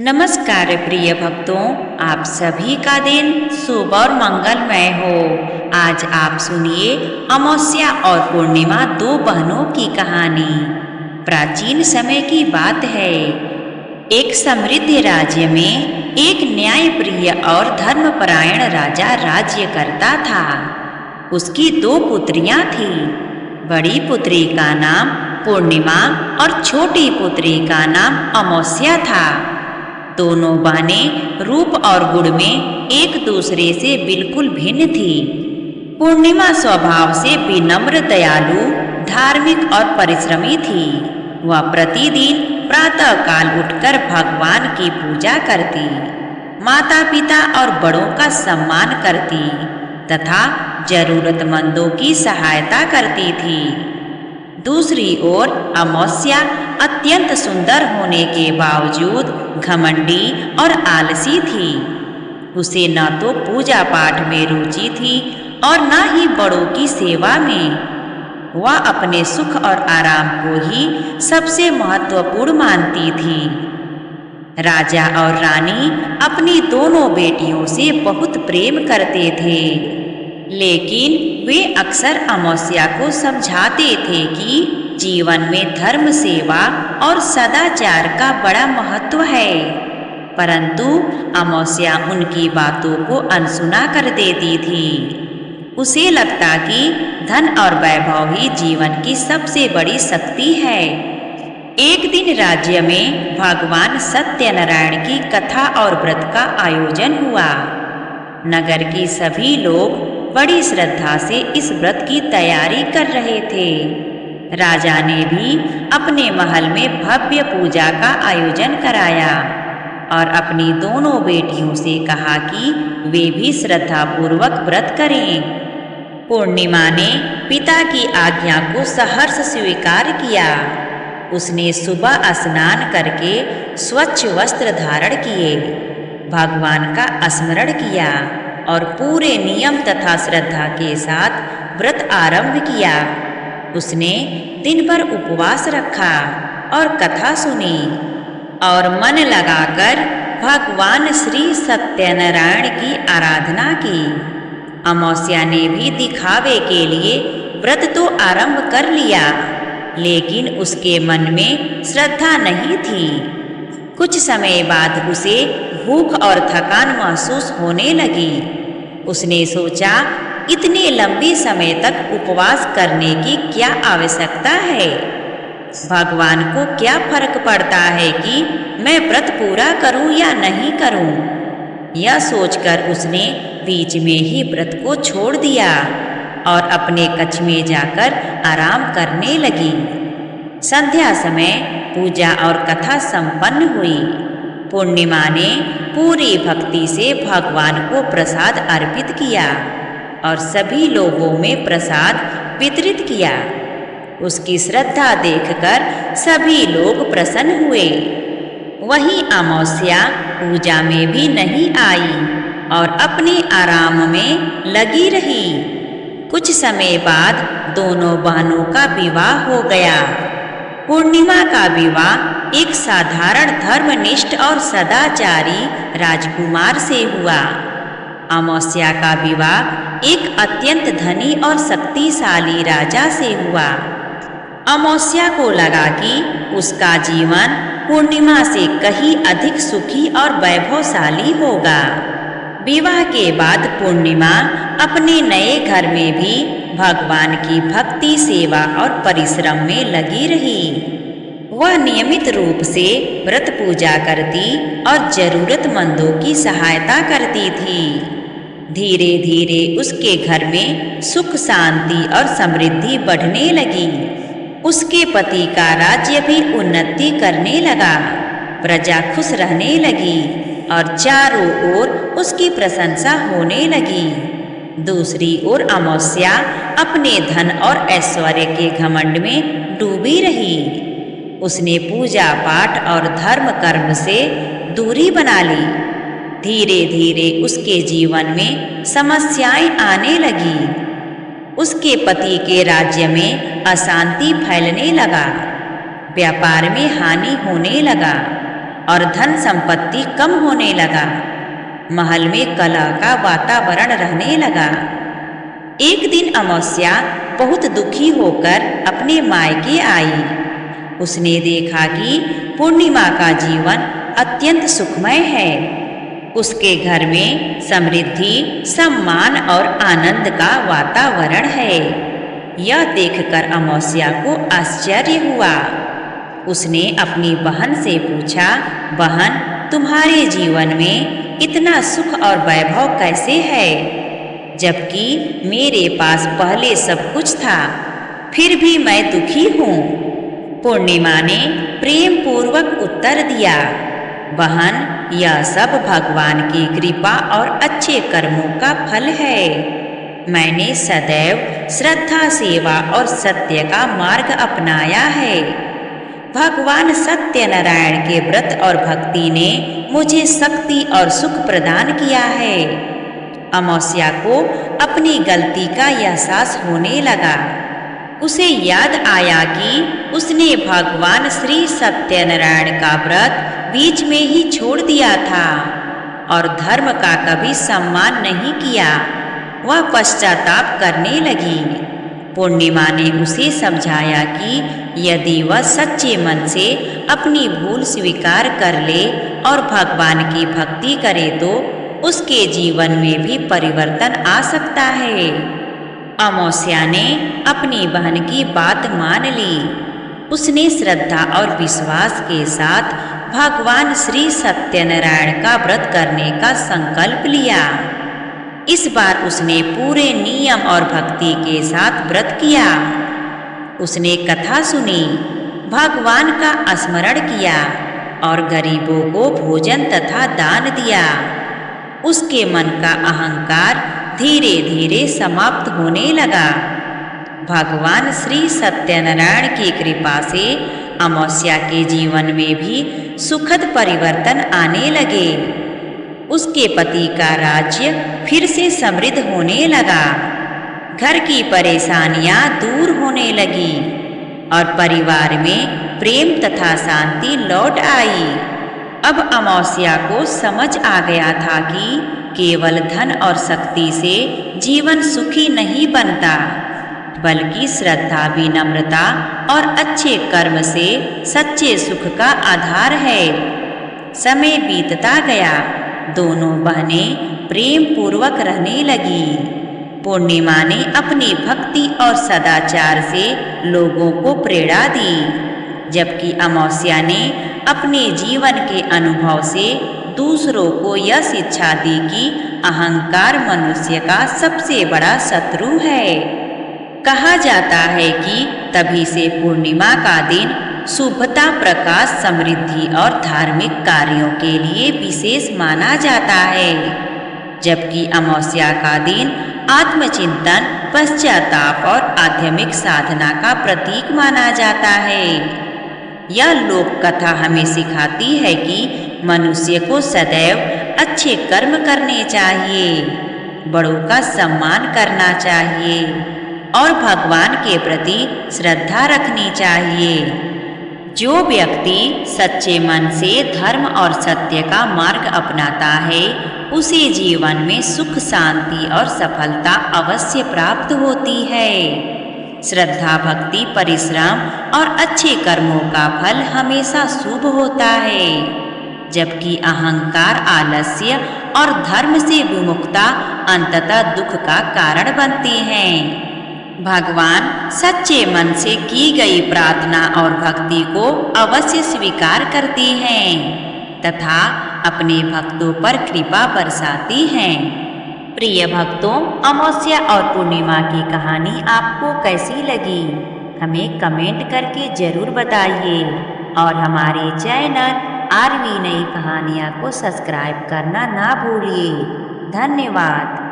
नमस्कार प्रिय भक्तों, आप सभी का दिन शुभ और मंगलमय हो। आज आप सुनिए अमावस्या और पूर्णिमा, दो बहनों की कहानी। प्राचीन समय की बात है। एक समृद्ध राज्य में एक न्यायप्रिय और धर्मपरायण राजा राज्य करता था। उसकी दो पुत्रियां थीं। बड़ी पुत्री का नाम पूर्णिमा और छोटी पुत्री का नाम अमावस्या था। दोनों बहनें रूप और गुण में एक दूसरे से बिल्कुल भिन्न थी। पूर्णिमा स्वभाव से विनम्र, दयालु, धार्मिक और परिश्रमी थी। वह प्रतिदिन प्रातःकाल उठकर भगवान की पूजा करती, माता पिता और बड़ों का सम्मान करती तथा जरूरतमंदों की सहायता करती थी। दूसरी ओर अमावस्या अत्यंत सुंदर होने के बावजूद घमंडी और आलसी थी। उसे न तो पूजा पाठ में रुचि थी और न ही बड़ों की सेवा में। वह अपने सुख और आराम को ही सबसे महत्वपूर्ण मानती थी। राजा और रानी अपनी दोनों बेटियों से बहुत प्रेम करते थे, लेकिन वे अक्सर अमावस्या को समझाते थे कि जीवन में धर्म, सेवा और सदाचार का बड़ा महत्व है। परंतु अमावस्या उनकी बातों को अनसुना कर देती थी। उसे लगता कि धन और वैभव ही जीवन की सबसे बड़ी शक्ति है। एक दिन राज्य में भगवान सत्यनारायण की कथा और व्रत का आयोजन हुआ। नगर के सभी लोग बड़ी श्रद्धा से इस व्रत की तैयारी कर रहे थे। राजा ने भी अपने महल में भव्य पूजा का आयोजन कराया और अपनी दोनों बेटियों से कहा कि वे भी श्रद्धापूर्वक व्रत करें। पूर्णिमा ने पिता की आज्ञा को सहर्ष स्वीकार किया। उसने सुबह स्नान करके स्वच्छ वस्त्र धारण किए, भगवान का स्मरण किया और पूरे नियम तथा श्रद्धा के साथ व्रत आरंभ किया। उसने दिन भर उपवास रखा और कथा सुनी और मन लगाकर भगवान श्री सत्यनारायण की आराधना की। अमावस्या ने भी दिखावे के लिए व्रत तो आरंभ कर लिया, लेकिन उसके मन में श्रद्धा नहीं थी। कुछ समय बाद उसे भूख और थकान महसूस होने लगी। उसने सोचा, इतने लंबे समय तक उपवास करने की क्या आवश्यकता है? भगवान को क्या फर्क पड़ता है कि मैं व्रत पूरा करूं या नहीं करूं? यह सोचकर उसने बीच में ही व्रत को छोड़ दिया और अपने कक्ष में जाकर आराम करने लगी। संध्या समय पूजा और कथा संपन्न हुई। पूर्णिमा ने पूरी भक्ति से भगवान को प्रसाद अर्पित किया और सभी लोगों में प्रसाद वितरित किया। उसकी श्रद्धा देखकर सभी लोग प्रसन्न हुए। वहीं अमावस्या पूजा में भी नहीं आई और अपने आराम में लगी रही। कुछ समय बाद दोनों बहनों का विवाह हो गया। पूर्णिमा का विवाह एक साधारण, धर्मनिष्ठ और सदाचारी राजकुमार से हुआ। अमावस्या का विवाह एक अत्यंत धनी और शक्तिशाली राजा से हुआ। अमावस्या को लगा कि उसका जीवन पूर्णिमा से कहीं अधिक सुखी और वैभवशाली होगा। विवाह के बाद पूर्णिमा अपने नए घर में भी भगवान की भक्ति, सेवा और परिश्रम में लगी रही। वह नियमित रूप से व्रत पूजा करती और जरूरतमंदों की सहायता करती थी। धीरे धीरे उसके घर में सुख, शांति और समृद्धि बढ़ने लगी। उसके पति का राज्य भी उन्नति करने लगा। प्रजा खुश रहने लगी और चारों ओर उसकी प्रशंसा होने लगी। दूसरी ओर अमावस्या अपने धन और ऐश्वर्य के घमंड में डूबी रही। उसने पूजा पाठ और धर्म कर्म से दूरी बना ली। धीरे धीरे उसके जीवन में समस्याएं आने लगी। उसके पति के राज्य में अशांति फैलने लगा, व्यापार में हानि होने लगा और धन संपत्ति कम होने लगा। महल में कलह का वातावरण रहने लगा। एक दिन अमावस्या बहुत दुखी होकर अपने मायके आई। उसने देखा कि पूर्णिमा का जीवन अत्यंत सुखमय है। उसके घर में समृद्धि, सम्मान और आनंद का वातावरण है। यह देखकर अमावस्या को आश्चर्य हुआ। उसने अपनी बहन से पूछा, बहन, तुम्हारे जीवन में इतना सुख और वैभव कैसे है, जबकि मेरे पास पहले सब कुछ था, फिर भी मैं दुखी हूँ। पूर्णिमा ने प्रेम पूर्वक उत्तर दिया, बहन, यह सब भगवान की कृपा और अच्छे कर्मों का फल है। मैंने सदैव श्रद्धा, सेवा और सत्य का मार्ग अपनाया है। भगवान सत्यनारायण के व्रत और भक्ति ने मुझे शक्ति और सुख प्रदान किया है। अमावस्या को अपनी गलती का एहसास होने लगा। उसे याद आया कि उसने भगवान श्री सत्यनारायण का व्रत बीच में ही छोड़ दिया था और धर्म का कभी सम्मान नहीं किया। वह पश्चाताप करने लगी। पूर्णिमा ने उसे समझाया कि यदि वह सच्चे मन से अपनी भूल स्वीकार कर ले और भगवान की भक्ति करे तो उसके जीवन में भी परिवर्तन आ सकता है। अमावस्या ने अपनी बहन की बात मान ली। उसने श्रद्धा और विश्वास के साथ भगवान श्री सत्यनारायण का व्रत करने का संकल्प लिया। इस बार उसने पूरे नियम और भक्ति के साथ व्रत किया। उसने कथा सुनी, भगवान का स्मरण किया और गरीबों को भोजन तथा दान दिया। उसके मन का अहंकार धीरे धीरे समाप्त होने लगा। भगवान श्री सत्यनारायण की कृपा से अमावस्या के जीवन में भी सुखद परिवर्तन आने लगे। उसके पति का राज्य फिर से समृद्ध होने लगा। घर की परेशानियां दूर होने लगी और परिवार में प्रेम तथा शांति लौट आई। अब अमावस्या को समझ आ गया था कि केवल धन और शक्ति से जीवन सुखी नहीं बनता, बल्कि श्रद्धा, विनम्रता और अच्छे कर्म से सच्चे सुख का आधार है। समय बीतता गया। दोनों बहनें प्रेम पूर्वक रहने लगी। पूर्णिमा ने अपनी भक्ति और सदाचार से लोगों को प्रेरणा दी, जबकि अमावस्या ने अपने जीवन के अनुभव से दूसरों को यह शिक्षा दी कि अहंकार मनुष्य का सबसे बड़ा शत्रु है। कहा जाता है कि तभी से पूर्णिमा का दिन शुभता, प्रकाश, समृद्धि और धार्मिक कार्यों के लिए विशेष माना जाता है, जबकि अमावस्या का दिन आत्मचिंतन, पश्चाताप और आध्यात्मिक साधना का प्रतीक माना जाता है। यह लोक कथा हमें सिखाती है कि मनुष्य को सदैव अच्छे कर्म करने चाहिए, बड़ों का सम्मान करना चाहिए और भगवान के प्रति श्रद्धा रखनी चाहिए। जो व्यक्ति सच्चे मन से धर्म और सत्य का मार्ग अपनाता है, उसे जीवन में सुख, शांति और सफलता अवश्य प्राप्त होती है। श्रद्धा, भक्ति, परिश्रम और अच्छे कर्मों का फल हमेशा शुभ होता है, जबकि अहंकार, आलस्य और धर्म से विमुखता अंततः दुख का कारण बनती हैं। भगवान सच्चे मन से की गई प्रार्थना और भक्ति को अवश्य स्वीकार करती हैं तथा अपने भक्तों पर कृपा बरसाती हैं। प्रिय भक्तों, अमावस्या और पूर्णिमा की कहानी आपको कैसी लगी, हमें कमेंट करके जरूर बताइए और हमारे चैनल आरवी नई कहानियाँ को सब्सक्राइब करना ना भूलिए। धन्यवाद।